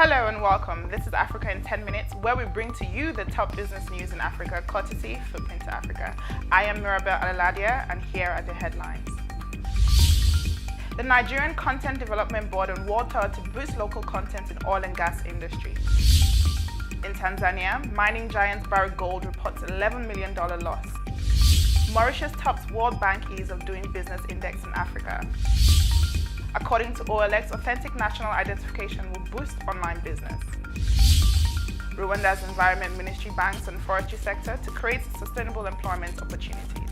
Hello and welcome. This is Africa in 10 Minutes, where we bring to you the top business news in Africa, courtesy Footprint to Africa. I am Mirabel Alaladia, and here are the headlines. The Nigerian Content Development Board on world tour to boost local content in oil and gas industry. In Tanzania, mining giant Barrick Gold reports $11 million loss. Mauritius tops World Bank Ease of Doing Business Index in Africa. According to OLX, authentic national identification will boost online business. Rwanda's Environment Ministry banks on the forestry sector to create sustainable employment opportunities.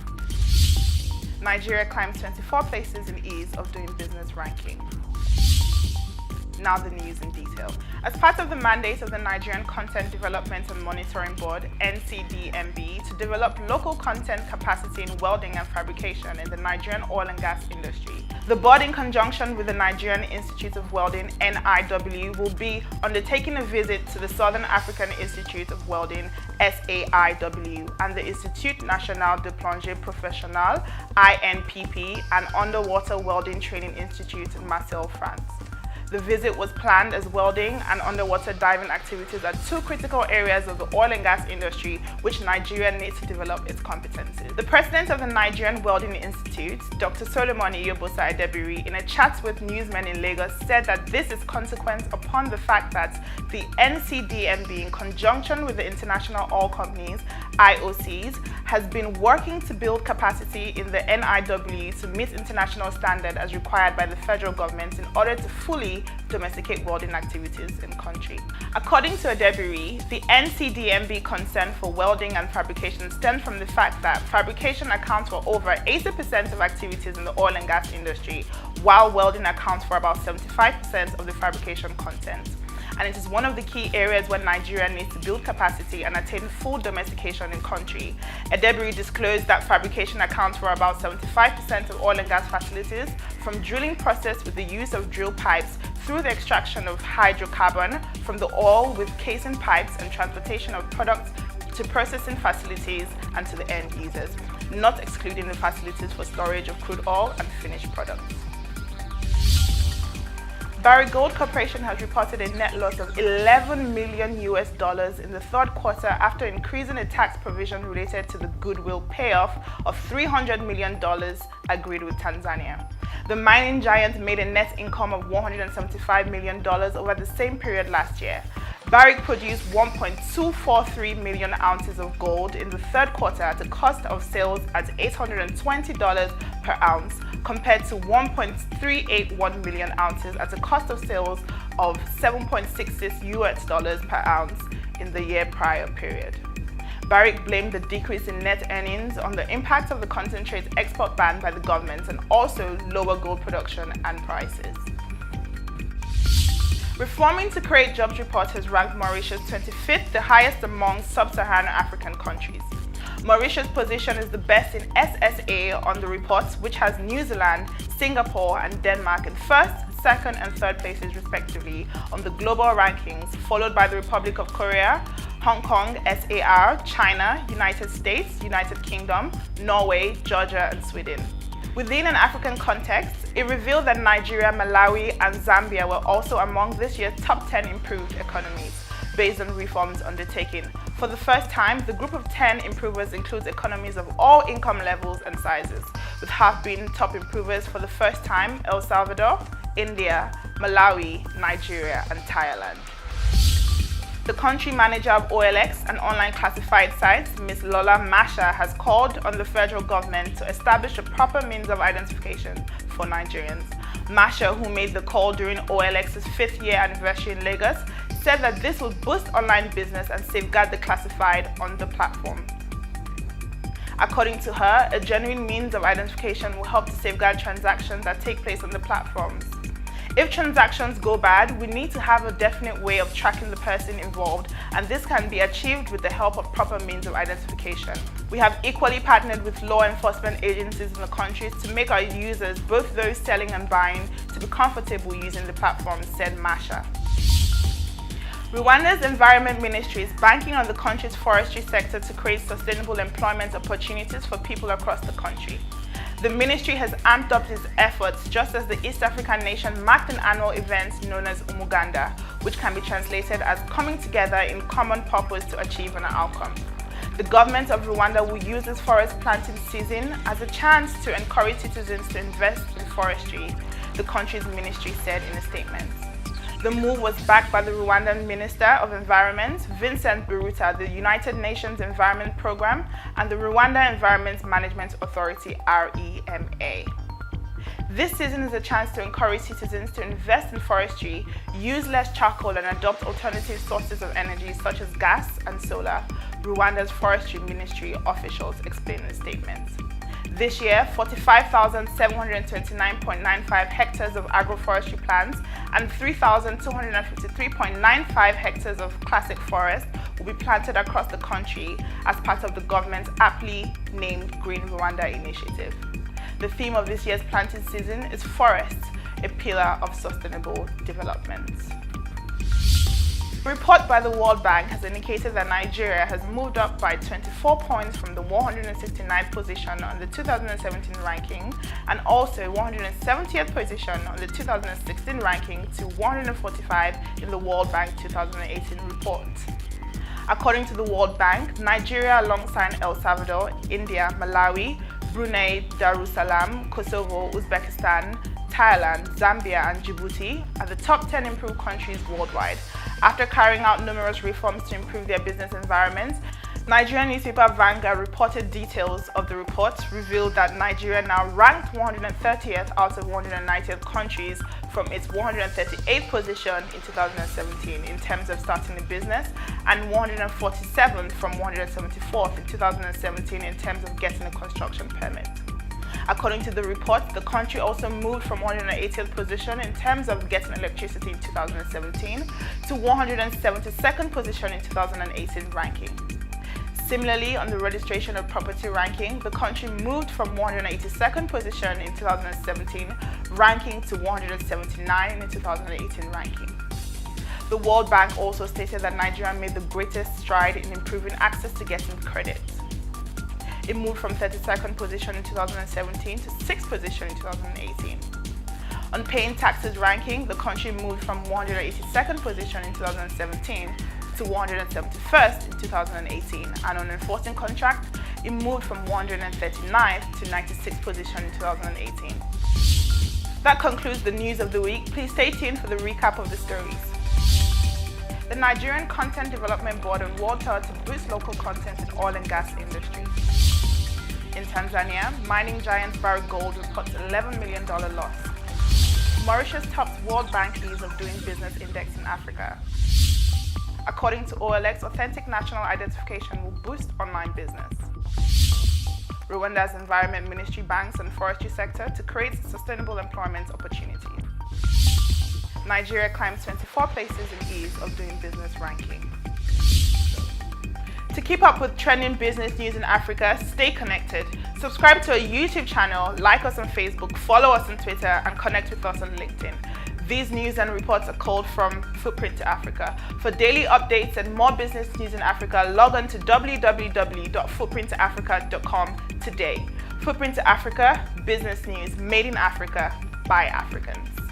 Nigeria climbs 24 places in ease of doing business ranking. Now the news in detail. As part of the mandate of the Nigerian Content Development and Monitoring Board, NCDMB, to develop local content capacity in welding and fabrication in the Nigerian oil and gas industry, the board, in conjunction with the Nigerian Institute of Welding, NIW, will be undertaking a visit to the Southern African Institute of Welding, SAIW, and the Institut National de Plongée Professionnelle, INPP, an underwater welding training institute in Marseille, France. The visit was planned as welding and underwater diving activities are two critical areas of the oil and gas industry which Nigeria needs to develop its competencies. The president of the Nigerian Welding Institute, Dr. Solomon Iyobosa Edebiri, in a chat with newsmen in Lagos, said that this is consequent upon the fact that the NCDMB, in conjunction with the International Oil Companies, IOCs, has been working to build capacity in the NIW to meet international standard as required by the federal government in order to fully domesticate welding activities in country. According to Edebiri, the NCDMB concern for welding and fabrication stems from the fact that fabrication accounts for over 80% of activities in the oil and gas industry, while welding accounts for about 75% of the fabrication content. And it is one of the key areas where Nigeria needs to build capacity and attain full domestication in country. Edebiri disclosed that fabrication accounts for about 75% of oil and gas facilities, from drilling process with the use of drill pipes through the extraction of hydrocarbon from the oil with casing pipes and transportation of products to processing facilities and to the end users, not excluding the facilities for storage of crude oil and finished products. Barrick Gold Corporation has reported a net loss of $11 million in the third quarter after increasing a tax provision related to the goodwill payoff of $300 million agreed with Tanzania. The mining giant made a net income of $175 million over the same period last year. Barrick produced 1.243 million ounces of gold in the third quarter at a cost of sales at $820 per ounce, compared to 1.381 million ounces at a cost of sales of $7.66 per ounce in the year prior period. Barrick blamed the decrease in net earnings on the impact of the concentrate export ban by the government and also lower gold production and prices. Reforming to Create Jobs report has ranked Mauritius 25th, the highest among sub-Saharan African countries. Mauritius' position is the best in SSA on the report, which has New Zealand, Singapore, and Denmark in first, second, and third places respectively on the global rankings, followed by the Republic of Korea, Hong Kong, SAR, China, United States, United Kingdom, Norway, Georgia, and Sweden. Within an African context, it revealed that Nigeria, Malawi, and Zambia were also among this year's top 10 improved economies, based on reforms undertaken. For the first time, the group of 10 improvers includes economies of all income levels and sizes, with half being top improvers for the first time: El Salvador, India, Malawi, Nigeria, and Thailand. The country manager of OLX, an online classified site, Ms. Lola Masha, has called on the federal government to establish a proper means of identification for Nigerians. Masha, who made the call during OLX's 5th year anniversary in Lagos, said that this will boost online business and safeguard the classified on the platform. According to her, a genuine means of identification will help to safeguard transactions that take place on the platforms. If transactions go bad, we need to have a definite way of tracking the person involved, and this can be achieved with the help of proper means of identification. We have equally partnered with law enforcement agencies in the countries to make our users, both those selling and buying, to be comfortable using the platform, said Masha. Rwanda's Environment Ministry is banking on the country's forestry sector to create sustainable employment opportunities for people across the country. The ministry has amped up its efforts just as the East African nation marked an annual event known as Umuganda, which can be translated as coming together in common purpose to achieve an outcome. The government of Rwanda will use this forest planting season as a chance to encourage citizens to invest in forestry, the country's ministry said in a statement. The move was backed by the Rwandan Minister of Environment, Vincent Biruta, the United Nations Environment Programme, and the Rwanda Environment Management Authority, REMA. This season is a chance to encourage citizens to invest in forestry, use less charcoal, and adopt alternative sources of energy such as gas and solar, Rwanda's forestry ministry officials explained in a statement. This year, 45,729.95 hectares of agroforestry plants and 3,253.95 hectares of classic forest will be planted across the country as part of the government's aptly named Green Rwanda initiative. The theme of this year's planting season is Forests, a pillar of sustainable development. A report by the World Bank has indicated that Nigeria has moved up by 24 points from the 169th position on the 2017 ranking and also 170th position on the 2016 ranking to 145 in the World Bank 2018 report. According to the World Bank, Nigeria alongside El Salvador, India, Malawi, Brunei, Darussalam, Kosovo, Uzbekistan, Thailand, Zambia and Djibouti are the top 10 improved countries worldwide. After carrying out numerous reforms to improve their business environments, Nigerian newspaper Vanguard reported details of the report revealed that Nigeria now ranked 130th out of 190th countries from its 138th position in 2017 in terms of starting a business and 147th from 174th in 2017 in terms of getting a construction permit. According to the report, the country also moved from 180th position in terms of getting electricity in 2017 to 172nd position in 2018 ranking. Similarly, on the registration of property ranking, the country moved from 182nd position in 2017 ranking to 179 in 2018 ranking. The World Bank also stated that Nigeria made the greatest stride in improving access to getting credit. It moved from 32nd position in 2017 to 6th position in 2018. On paying taxes ranking, the country moved from 182nd position in 2017 to 171st in 2018, and on enforcing contract, it moved from 139th to 96th position in 2018. That concludes the news of the week. Please stay tuned for the recap of the stories. The Nigerian Content Development Board on World Tour to boost local content in oil and gas industry. In Tanzania, mining giant Barrick Gold reports $11 million loss. Mauritius tops World Bank Ease of Doing Business Index in Africa. According to OLX, authentic national identification will boost online business. Rwanda's Environment Ministry banks on forestry sector to create sustainable employment opportunity. Nigeria climbs 24 places in Ease of Doing Business ranking. To keep up with trending business news in Africa, stay connected. Subscribe to our YouTube channel, like us on Facebook, follow us on Twitter, and connect with us on LinkedIn. These news and reports are called from Footprint to Africa. For daily updates and more business news in Africa, log on to www.footprinttoafrica.com today. Footprint to Africa, business news made in Africa by Africans.